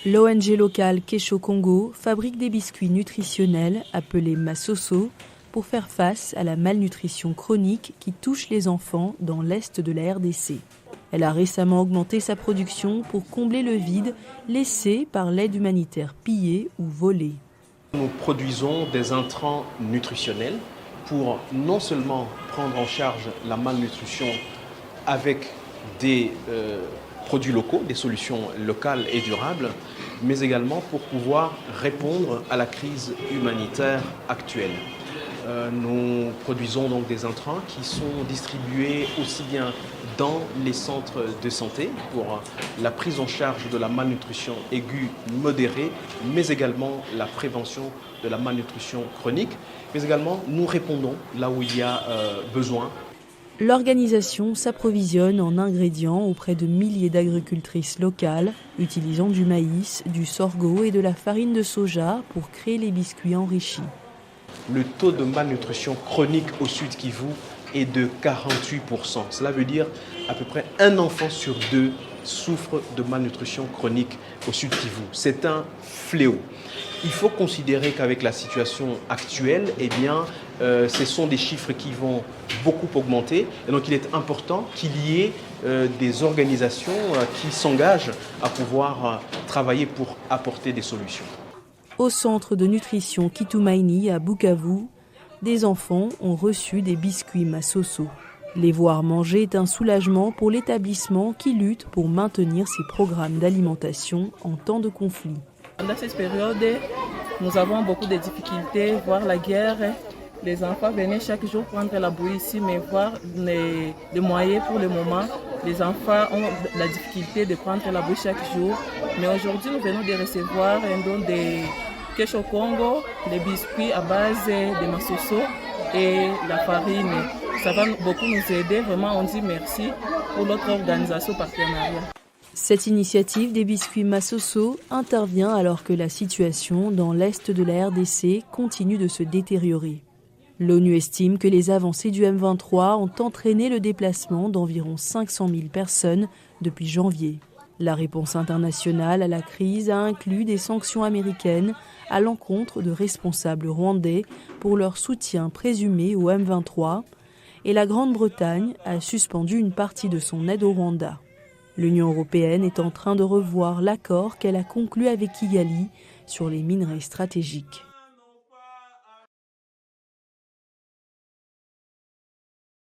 L'ONG locale Kesho Congo fabrique des biscuits nutritionnels appelés Masoso pour faire face à la malnutrition chronique qui touche les enfants dans l'est de la RDC. Elle a récemment augmenté sa production pour combler le vide laissé par l'aide humanitaire pillée ou volée. Nous produisons des intrants nutritionnels pour non seulement prendre en charge la malnutrition avec des produits locaux, des solutions locales et durables, mais également pour pouvoir répondre à la crise humanitaire actuelle. Nous produisons donc des intrants qui sont distribués aussi bien dans les centres de santé pour la prise en charge de la malnutrition aiguë modérée, mais également la prévention de la malnutrition chronique. Mais également, nous répondons là où il y a besoin. L'organisation s'approvisionne en ingrédients auprès de milliers d'agricultrices locales, utilisant du maïs, du sorgho et de la farine de soja pour créer les biscuits enrichis. Le taux de malnutrition chronique au Sud Kivu est de 48%. Cela veut dire à peu près un enfant sur deux souffre de malnutrition chronique au Sud Kivu. C'est un fléau. Il faut considérer qu'avec la situation actuelle, ce sont des chiffres qui vont beaucoup augmenter. Et donc il est important qu'il y ait des organisations qui s'engagent à pouvoir travailler pour apporter des solutions. Au centre de nutrition Kitumaini à Bukavu, des enfants ont reçu des biscuits Masoso. Les voir manger est un soulagement pour l'établissement qui lutte pour maintenir ses programmes d'alimentation en temps de conflit. Dans cette période, nous avons beaucoup de difficultés, voir la guerre. Les enfants venaient chaque jour prendre la bouillie ici, mais voir les moyens pour le moment, les enfants ont la difficulté de prendre la bouillie chaque jour. Mais aujourd'hui, nous venons de recevoir un don de Kesho Congo, les biscuits à base de Masoso et la farine. Ça va beaucoup nous aider. Vraiment, on dit merci pour notre organisation partenariat. Cette initiative des biscuits Masoso intervient alors que la situation dans l'est de la RDC continue de se détériorer. L'ONU estime que les avancées du M23 ont entraîné le déplacement d'environ 500 000 personnes depuis janvier. La réponse internationale à la crise a inclus des sanctions américaines à l'encontre de responsables rwandais pour leur soutien présumé au M23 et la Grande-Bretagne a suspendu une partie de son aide au Rwanda. L'Union européenne est en train de revoir l'accord qu'elle a conclu avec Kigali sur les minerais stratégiques.